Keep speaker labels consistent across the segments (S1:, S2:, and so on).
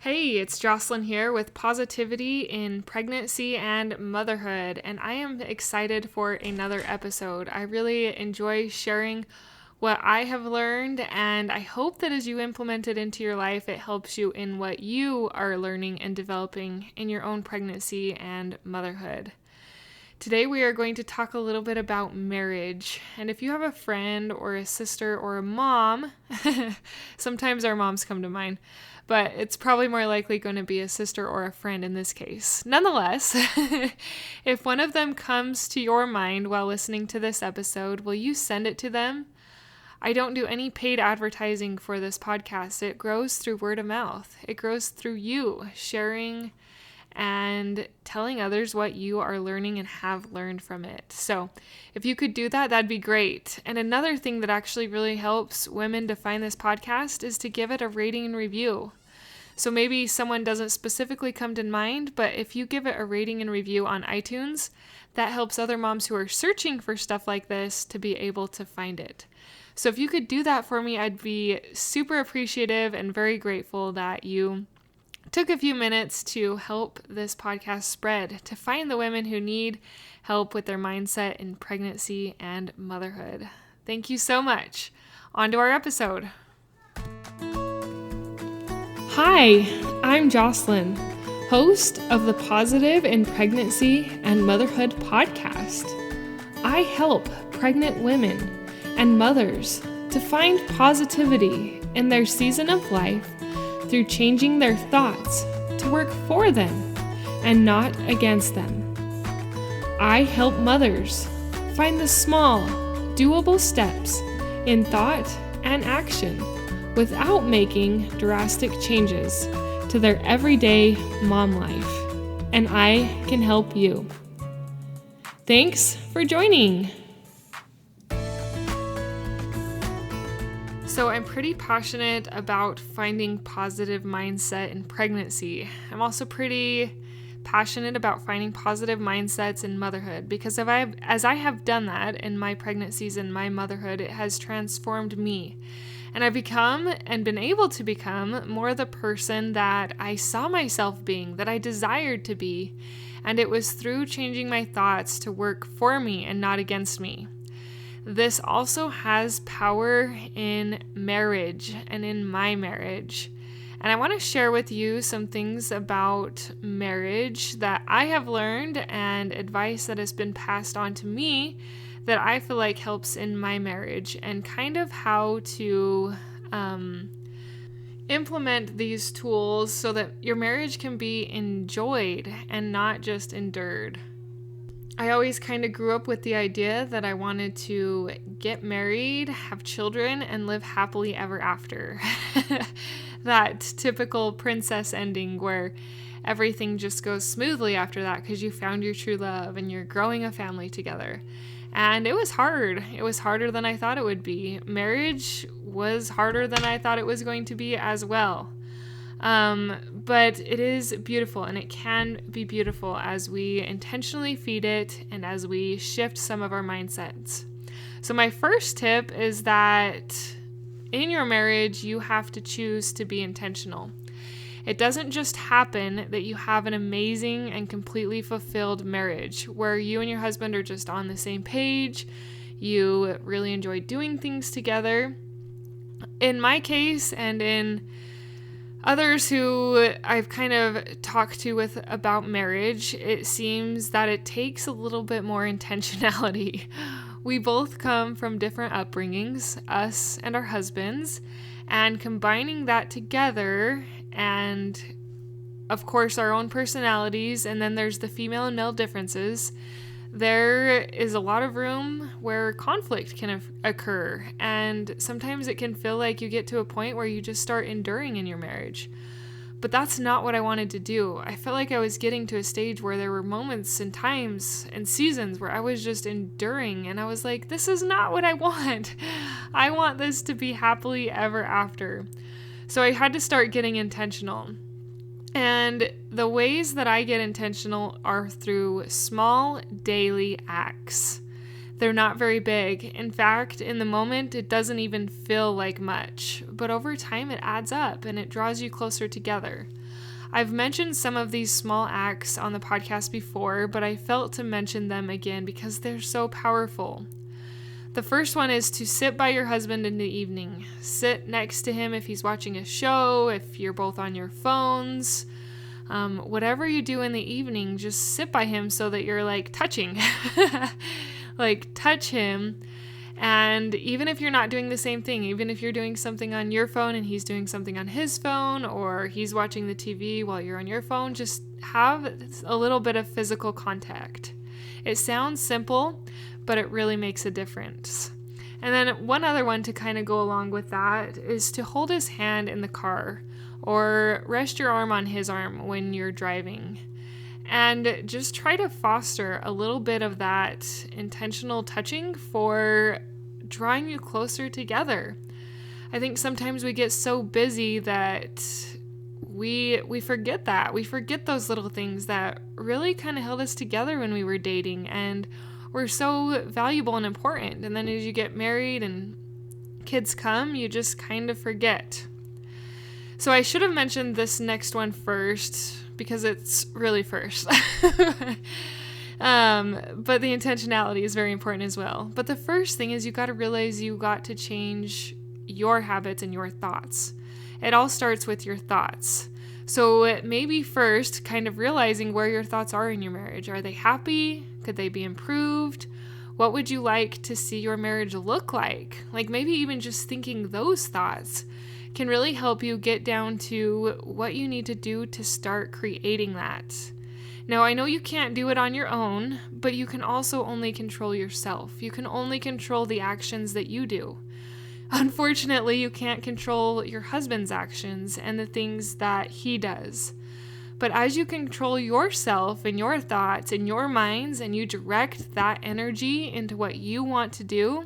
S1: Hey, it's Jocelyn here with Positivity in Pregnancy and Motherhood, and I am excited for another episode. I really enjoy sharing what I have learned, and I hope that as you implement it into your life, it helps you in what you are learning and developing in your own pregnancy and motherhood. Today, we are going to talk a little bit about marriage. And if you have a friend or a sister or a mom, sometimes our moms come to mind, but it's probably more likely going to be a sister or a friend in this case. Nonetheless, if one of them comes to your mind while listening to this episode, will you send it to them? I don't do any paid advertising for this podcast. It grows through word of mouth. It grows through you sharing and telling others what you are learning and have learned from it. So if you could do that, that'd be great. And another thing that actually really helps women to find this podcast is to give it a rating and review. So maybe someone doesn't specifically come to mind, but if you give it a rating and review on iTunes, that helps other moms who are searching for stuff like this to be able to find it. So if you could do that for me, I'd be super appreciative and very grateful that you took a few minutes to help this podcast spread, to find the women who need help with their mindset in pregnancy and motherhood. Thank you so much. On to our episode. Hi, I'm Jocelyn, host of the Positive in Pregnancy and Motherhood podcast. I help pregnant women and mothers to find positivity in their season of life through changing their thoughts to work for them and not against them. I help mothers find the small, doable steps in thought and action without making drastic changes to their everyday mom life. And I can help you. Thanks for joining. So I'm pretty passionate about finding positive mindset in pregnancy. I'm also pretty passionate about finding positive mindsets in motherhood because as I have done that in my pregnancies and my motherhood, it has transformed me. And I've become and been able to become more the person that I saw myself being, that I desired to be. And it was through changing my thoughts to work for me and not against me. This also has power in marriage and in my marriage. And I want to share with you some things about marriage that I have learned and advice that has been passed on to me that I feel like helps in my marriage and kind of how to implement these tools so that your marriage can be enjoyed and not just endured. I always kind of grew up with the idea that I wanted to get married, have children, and live happily ever after. That typical princess ending where everything just goes smoothly after that because you found your true love and you're growing a family together. And it was hard. It was harder than I thought it would be. Marriage was harder than I thought it was going to be as well. But it is beautiful, and it can be beautiful as we intentionally feed it and as we shift some of our mindsets. So my first tip is that in your marriage, you have to choose to be intentional. It doesn't just happen that you have an amazing and completely fulfilled marriage where you and your husband are just on the same page. You really enjoy doing things together. In my case, and in others who I've kind of talked to with about marriage, it seems that it takes a little bit more intentionality. We both come from different upbringings, us and our husbands, and combining that together and, of course, our own personalities, and then there's the female and male differences, there is a lot of room where conflict can occur, and sometimes it can feel like you get to a point where you just start enduring in your marriage. But that's not what I wanted to do. I felt like I was getting to a stage where there were moments and times and seasons where I was just enduring, and I was like, this is not what I want. I want this to be happily ever after. So I had to start getting intentional. And the ways that I get intentional are through small daily acts They're not very big. In fact, in the moment, it doesn't even feel like much, but over time it adds up and it draws you closer together. I've mentioned some of these small acts on the podcast before, but I felt to mention them again because they're so powerful. The first one is to sit by your husband in the evening. Sit next to him if he's watching a show, if you're both on your phones. Whatever you do in the evening, just sit by him so that you're like touching. Like touch him. And even if you're not doing the same thing, even if you're doing something on your phone and he's doing something on his phone, or he's watching the TV while you're on your phone, just have a little bit of physical contact. It sounds simple, but it really makes a difference. And then one other one to kind of go along with that is to hold his hand in the car or rest your arm on his arm when you're driving. And just try to foster a little bit of that intentional touching for drawing you closer together. I think sometimes we get so busy that we forget that. We forget those little things that really kind of held us together when we were dating and were so valuable and important. And then as you get married and kids come, you just kind of forget. So I should have mentioned this next one first, because it's really first. But the intentionality is very important as well. But the first thing is you got to realize you got to change your habits and your thoughts. It all starts with your thoughts. So maybe first kind of realizing where your thoughts are in your marriage. Are they happy? Could they be improved? What would you like to see your marriage look like? Like maybe even just thinking those thoughts can really help you get down to what you need to do to start creating that. Now, I know you can't do it on your own, but you can also only control yourself. You can only control the actions that you do. Unfortunately, you can't control your husband's actions and the things that he does. But as you control yourself and your thoughts and your minds, and you direct that energy into what you want to do,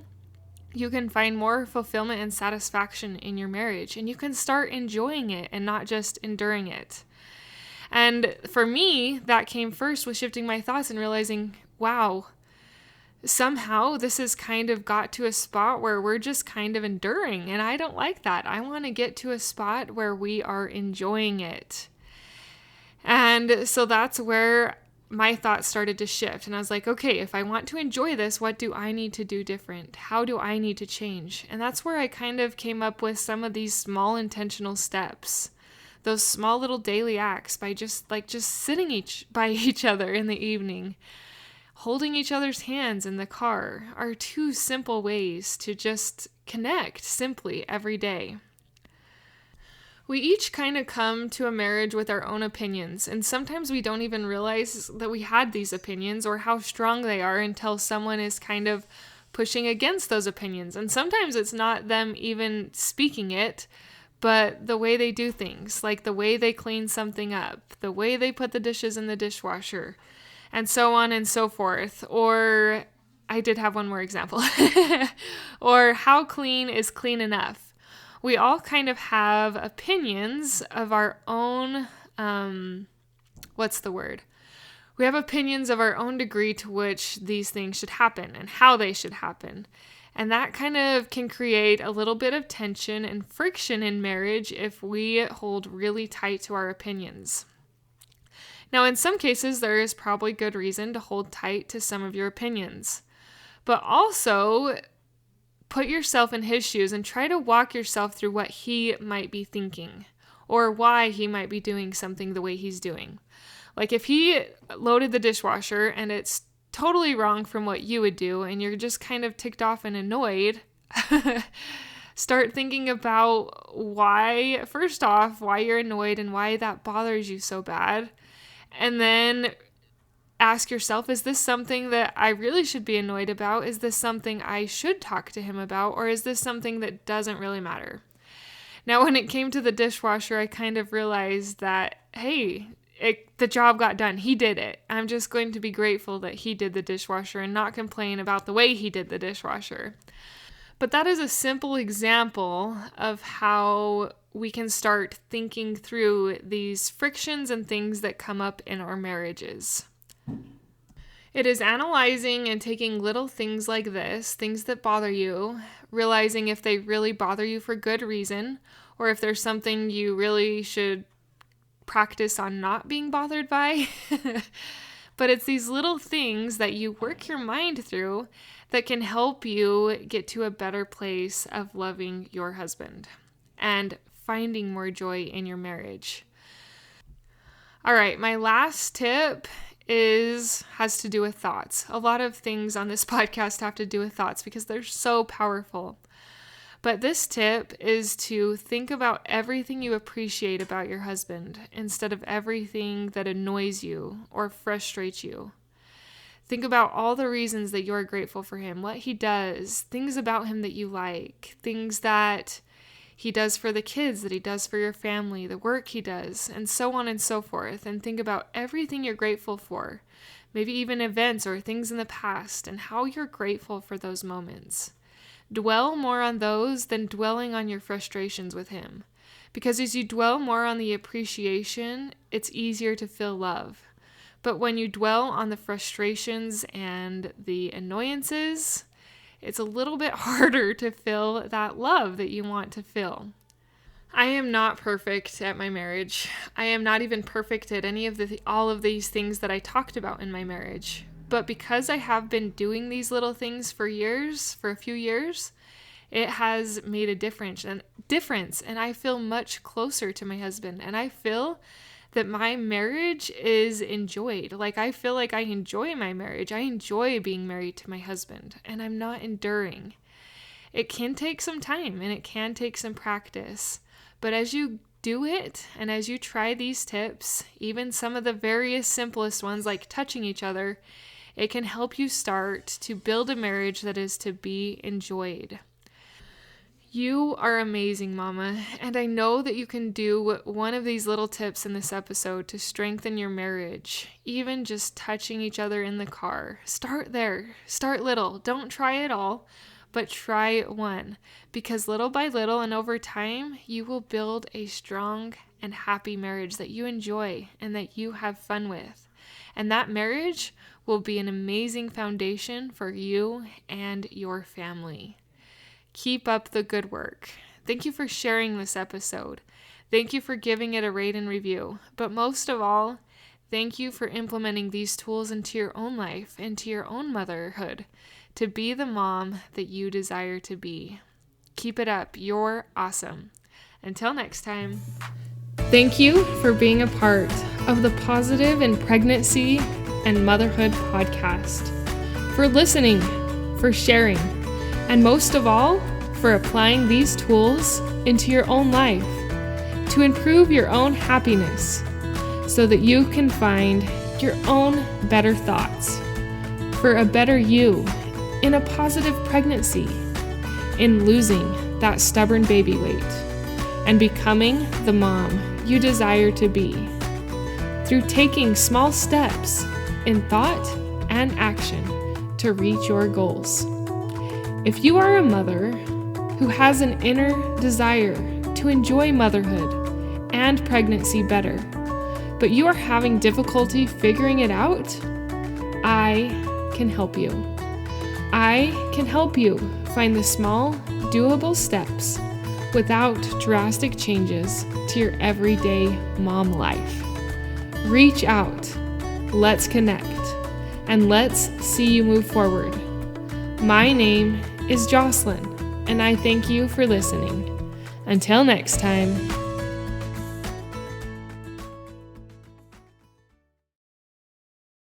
S1: you can find more fulfillment and satisfaction in your marriage, and you can start enjoying it and not just enduring it. And for me, that came first with shifting my thoughts and realizing, wow, somehow this has kind of got to a spot where we're just kind of enduring, and I don't like that. I want to get to a spot where we are enjoying it. And so that's where my thoughts started to shift. And I was like, okay, if I want to enjoy this, what do I need to do different? How do I need to change? And that's where I kind of came up with some of these small intentional steps, those small little daily acts by just sitting by each other in the evening, holding each other's hands in the car are two simple ways to just connect simply every day. We each kind of come to a marriage with our own opinions, and sometimes we don't even realize that we had these opinions or how strong they are until someone is kind of pushing against those opinions. And sometimes it's not them even speaking it, but the way they do things, like the way they clean something up, the way they put the dishes in the dishwasher, and so on and so forth. Or I did have one more example. Or how clean is clean enough? We all kind of have opinions of our own, We have opinions of our own degree to which these things should happen and how they should happen. And that kind of can create a little bit of tension and friction in marriage if we hold really tight to our opinions. Now, in some cases, there is probably good reason to hold tight to some of your opinions, but also put yourself in his shoes and try to walk yourself through what he might be thinking or why he might be doing something the way he's doing. Like if he loaded the dishwasher and it's totally wrong from what you would do and you're just kind of ticked off and annoyed, start thinking about why you're annoyed and why that bothers you so bad. And then ask yourself, is this something that I really should be annoyed about? Is this something I should talk to him about? Or is this something that doesn't really matter? Now, when it came to the dishwasher, I kind of realized that, hey, the job got done. He did it. I'm just going to be grateful that he did the dishwasher and not complain about the way he did the dishwasher. But that is a simple example of how we can start thinking through these frictions and things that come up in our marriages. It is analyzing and taking little things like this, things that bother you, realizing if they really bother you for good reason, or if there's something you really should practice on not being bothered by. But it's these little things that you work your mind through that can help you get to a better place of loving your husband and finding more joy in your marriage. All right, my last tip has to do with thoughts. A lot of things on this podcast have to do with thoughts because they're so powerful. But this tip is to think about everything you appreciate about your husband instead of everything that annoys you or frustrates you. Think about all the reasons that you're grateful for him, what he does, things about him that you like, things that he does for the kids, that he does for your family, the work he does, and so on and so forth. And think about everything you're grateful for, maybe even events or things in the past, and how you're grateful for those moments. Dwell more on those than dwelling on your frustrations with him. Because as you dwell more on the appreciation, it's easier to feel love. But when you dwell on the frustrations and the annoyances, it's a little bit harder to feel that love that you want to feel. I am not perfect at my marriage. I am not even perfect at any of all of these things that I talked about in my marriage. But because I have been doing these little things for a few years, it has made a difference, and I feel much closer to my husband, and I feel that my marriage is enjoyed. Like, I feel like I enjoy my marriage. I enjoy being married to my husband, and I'm not enduring. It can take some time, and it can take some practice, but as you do it, and as you try these tips, even some of the very simplest ones like touching each other, it can help you start to build a marriage that is to be enjoyed. You are amazing, Mama, and I know that you can do one of these little tips in this episode to strengthen your marriage, even just touching each other in the car. Start there. Start little. Don't try it all, but try one, because little by little and over time, you will build a strong and happy marriage that you enjoy and that you have fun with. And that marriage will be an amazing foundation for you and your family. Keep up the good work. Thank you for sharing this episode. Thank you for giving it a rate and review. But most of all, thank you for implementing these tools into your own life, into your own motherhood, to be the mom that you desire to be. Keep it up. You're awesome. Until next time. Thank you for being a part of the Positive in Pregnancy and Motherhood podcast, for listening, for sharing, and most of all, for applying these tools into your own life to improve your own happiness so that you can find your own better thoughts for a better you in a positive pregnancy, in losing that stubborn baby weight, and becoming the mom you desire to be through taking small steps in thought and action to reach your goals. If you are a mother who has an inner desire to enjoy motherhood and pregnancy better, but you are having difficulty figuring it out, I can help you. I can help you find the small, doable steps without drastic changes to your everyday mom life. Reach out, let's connect, and let's see you move forward. My name is Jocelyn, and I thank you for listening. Until next time.